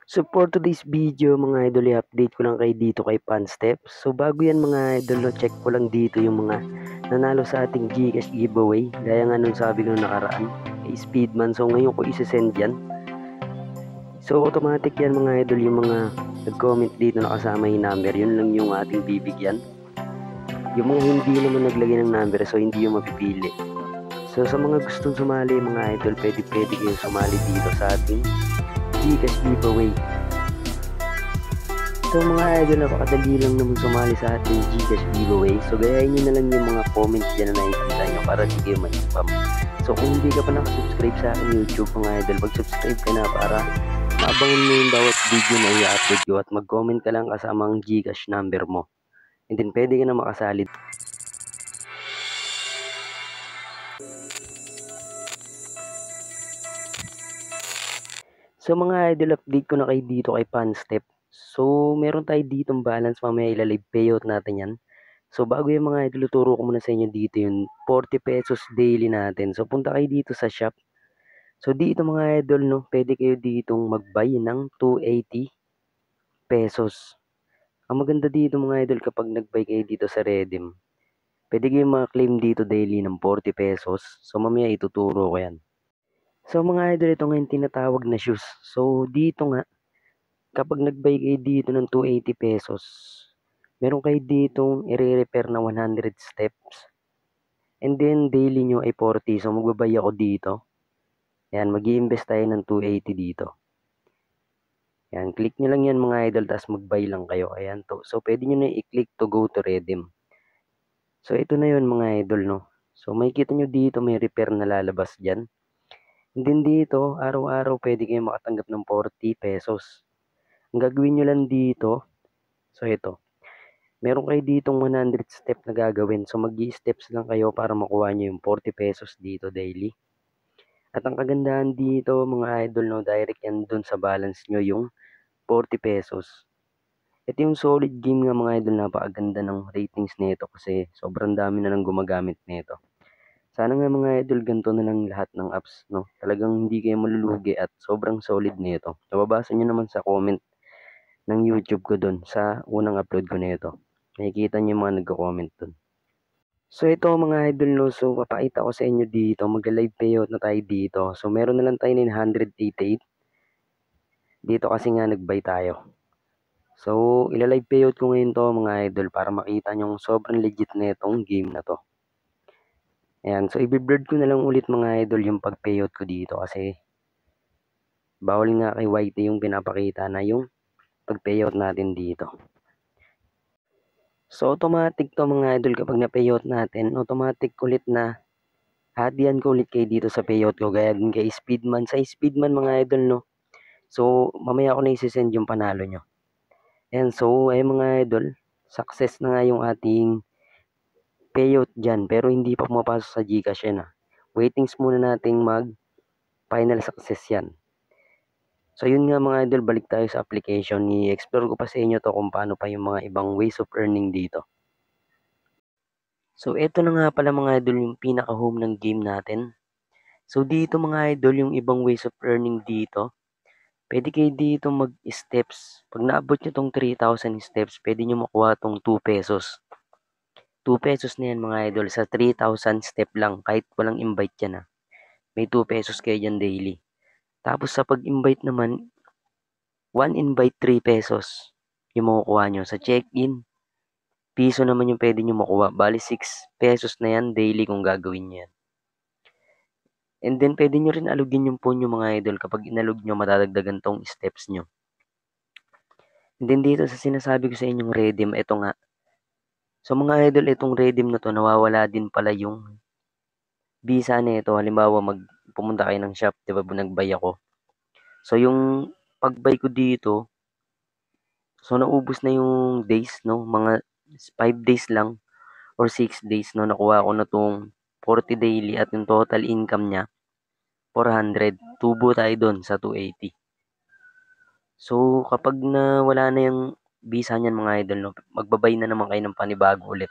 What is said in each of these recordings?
So for today's video mga idol, i-update ko lang kayo dito kay Panstep. So bago yan mga idol, no, check ko lang dito yung mga nanalo sa ating Gcash giveaway. Gaya nga nung sabi ko nung nakaraan, kay Speedman. So ngayon ko isi-send yan. So automatic yan mga idol, yung mga nag-comment dito na kasama yung number, yun lang yung ating bibigyan. Yung mga hindi naman naglagay ng number, so hindi yung mapipili. So sa mga gustong sumali mga idol, pwede kayong sumali dito sa ating Gcash giveaway. So mga idol, napakadali lang naman sumali sa ating Gcash giveaway. So gayahin nyo na lang yung mga comments dyan na nakikita nyo para di kayo ma-spam. So kung hindi ka pa nakasubscribe sa aking YouTube mga idol, mag-subscribe ka na para maabangan mo yung bawat video na i-upload ko at mag-comment ka lang kasama ang Gcash number mo. And then pwede ka na makasali. So mga idol, update ko na kayo dito kay Panstep. So meron tayo ditong balance, mamaya ilalive payout natin yan. So bago yung mga idol, turo ko muna sa inyo dito yung 40 pesos daily natin. So punta kayo dito sa shop. So dito mga idol, no, pwede kayo ditong mag-buy ng 280 pesos. Ang maganda dito mga idol, kapag nag-buy kayo dito sa Redeem, pwede kayo ma-claim dito daily ng 40 pesos. So mamaya ituturo ko yan. So mga idol, ito nga yung tinatawag na shoes. So dito nga, kapag nag-buy kayo dito ng 280 pesos, meron kayo ditong i-repair na 100 steps. And then daily nyo ay 40. So magbabay ako dito. Yan, mag-i-invest tayo ng 280 dito. Yan, click nyo lang yan mga idol, tapos mag-buy lang kayo. Ayan to. So pwede nyo na i-click to go to redeem. So ito na yun mga idol, no. So makikita nyo dito may repair na lalabas dyan. And then dito, araw-araw pwede kayo makatanggap ng 40 pesos. Ang gagawin nyo lang dito, so ito. Meron kayo ditong 100 step na gagawin. So mag-i-steps lang kayo para makuha nyo yung 40 pesos dito daily. At ang kagandahan dito mga idol, no, direct yan dun sa balance nyo yung 40 pesos. Ito yung solid game nga mga idol, napakaganda ng ratings nito kasi sobrang dami na lang gumagamit nito. Sana nga mga idol, ganito na lang lahat ng apps, no. Talagang hindi kayo malulugi at sobrang solid nito. Nababasa nyo naman sa comment ng YouTube ko dun sa unang upload ko nito. Nakikita nyo yung mga nagko-comment dun. So ito mga idol, no, so papakita ko sa inyo dito, mag-live payout na tayo dito. So meron na lang tayo 988 dito kasi nga nag-buy tayo. So ila-live payout ko ngayon to mga idol para makita nyo sobrang legit na itong game na to. Ayan, so i-blurred ko na lang ulit mga idol yung pag-payout ko dito kasi bawal nga kay YT yung pinapakita na yung pag-payout natin dito. So automatic to mga idol, kapag na-payout natin, automatic ulit na hadian ko ulit kayo dito sa payout ko. Gaya din kay Speedman. Sa Speedman mga idol, no. So mamaya ako na isi-send yung panalo nyo. And so ay mga idol, success na nga yung ating payout dyan. Pero hindi pa pumapasok sa Gcash yan. Waitings muna nating mag final success yan. So yun nga mga idol, balik tayo sa application. I-explore ko pa sa inyo to kung paano pa yung mga ibang ways of earning dito. So eto na nga pala mga idol yung pinaka-home ng game natin. So dito mga idol, yung ibang ways of earning dito, pwede kayo dito mag-steps. Pag naabot nyo tong 3,000 steps, pwede nyo makuha tong 2 pesos. 2 pesos na yan mga idol sa 3,000 step lang, kahit walang invite yan May 2 pesos kayo dyan daily. Tapos sa pag-invite naman, 1 invite 3 pesos yung makukuha nyo. Sa check-in, piso naman yung pwede nyo makuha. Bali 6 pesos na yan daily kung gagawin nyo yan. And then, pwede nyo rin alugin yung phone nyo mga idol. Kapag inalog nyo, matadagdagan tong steps nyo. And then, dito sa sinasabi ko sa inyong redeem, ito nga. So, mga idol, itong redeem na to, nawawala din pala yung visa na ito. Halimbawa, pumunta kayo ng shop, di ba, nag-buy ako. So, yung pag-buy ko dito, so, naubos na yung days, no? Mga 5 days lang or 6 days, no? Nakuha ko na tong 40 daily at yung total income niya, 400. Tubo tayo doon sa 280. So, kapag wala na yung visa niyan mga idol, no, magbabay na naman kayo ng panibago ulit.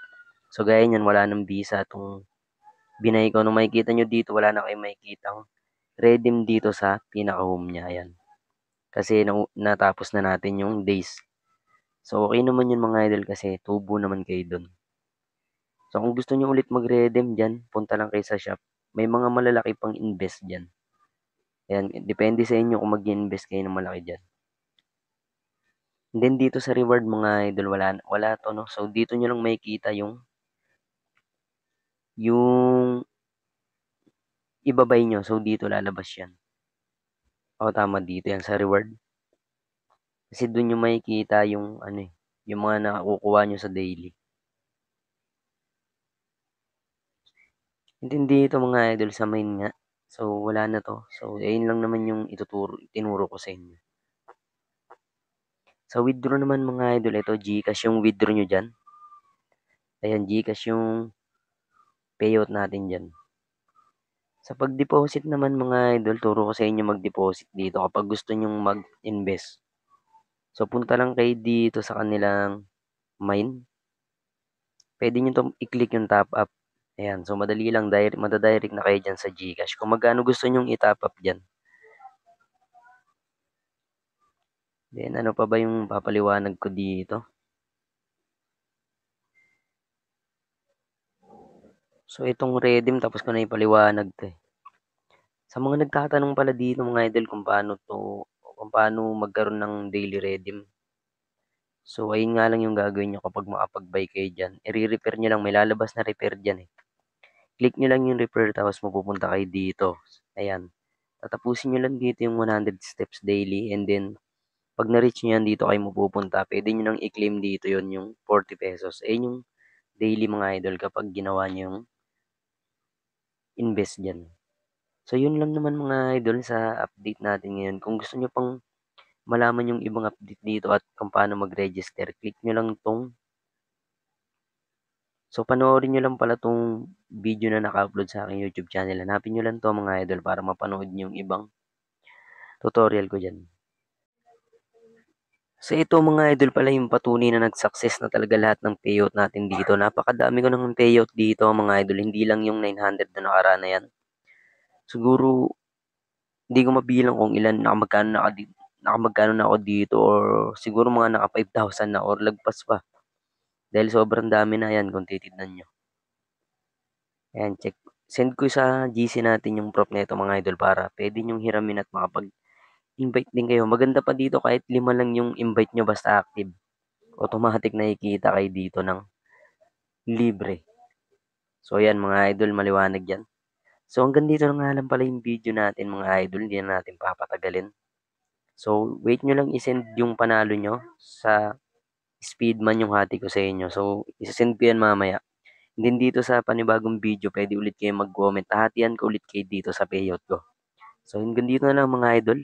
So, gaya niyan, wala nang visa itong binay ko. Nung makikita nyo dito, wala na kayong makikita redeem dito sa pinaka-home niya. Ayan. kasi natapos na natin yung days. So, okay naman yun mga idol kasi tubo naman kayo dun. So, kung gusto nyo ulit mag-redeem dyan, punta lang kayo sa shop. May mga malalaki pang invest dyan. Ayan, depende sa inyo kung mag-invest kayo ng malaki dyan. And then dito sa reward mga idol, wala to, no? So, dito nyo lang makikita yung ibabay nyo. So, dito lalabas yan. O, tama dito yan sa reward. Kasi doon nyo makikita yung, yung mga nakukuha nyo sa daily. And then dito mga idol sa main nga. So, wala na to. So, ayun lang naman yung tinuro ko sa inyo. Sa withdraw naman mga idol, ito GCash yung withdraw nyo dyan. Ayan, GCash yung payout natin dyan. Sa pag-deposit naman mga idol, turo ko sa inyo mag-deposit dito kapag gusto nyong mag-invest. So, punta lang kayo dito sa kanilang mine. Pwede nyo itong i-click yung top up. Ayan, so madali lang, madadirect na kayo dyan sa GCash. Kung magkano gusto nyong i-top up dyan. Then, ano pa ba yung papaliwanag ko dito? So, itong redeem, tapos ko na ipaliwanag to eh. Sa mga nagtatanong pala dito mga idol kung paano magkaroon ng daily redeem. So, ayun nga lang yung gagawin nyo kapag makapag-buy kayo dyan. I-repair nyo lang, may lalabas na repair dyan eh. Click nyo lang yung repair tapos mapupunta kayo dito. Ayan. Tatapusin nyo lang dito yung 100 steps daily and then pag na-reach nyo yan dito kayo mapupunta. Pwede nyo nang i-claim dito yon yung 40 pesos. Ayun yung daily mga idol kapag ginawa nyo yung invest dyan. So, yun lang naman mga idol sa update natin ngayon. Kung gusto nyo pang malaman yung ibang update dito at kung paano mag-register, click nyo lang tong so panoorin nyo lang pala tong video na naka-upload sa aking YouTube channel. Hanapin nyo lang to mga idol para mapanood nyo yung ibang tutorial ko dyan. So ito mga idol pala yung patunay na nag-success na talaga lahat ng payout natin dito. Napakadami ko ng payout dito mga idol. Hindi lang yung 900 na nakaraan na yan. Siguro hindi ko mabilang kung ilan nakamagkano na ako dito or siguro mga naka 5,000 na or lagpas pa. Dahil sobrang dami na yan kung titignan nyo. Ayan, check. Send ko sa GC natin yung prop nito mga idol para pwede nyong hiramin at makapag-invite din kayo. Maganda pa dito kahit 5 lang yung invite nyo basta active. Automatic nakikita kayo dito ng libre. So ayan mga idol, maliwanag yan. So hanggang dito na nga lang pala yung video natin mga idol. Hindi na natin papatagalin. So wait nyo lang isend yung panalo nyo sa Speedman yung hati ko sa inyo. So isasend ko yan mamaya. And then dito sa panibagong video, pwede ulit kayo mag-comment. Hahatian ko ulit kayo dito sa payout ko. So hanggang dito na lang mga idol.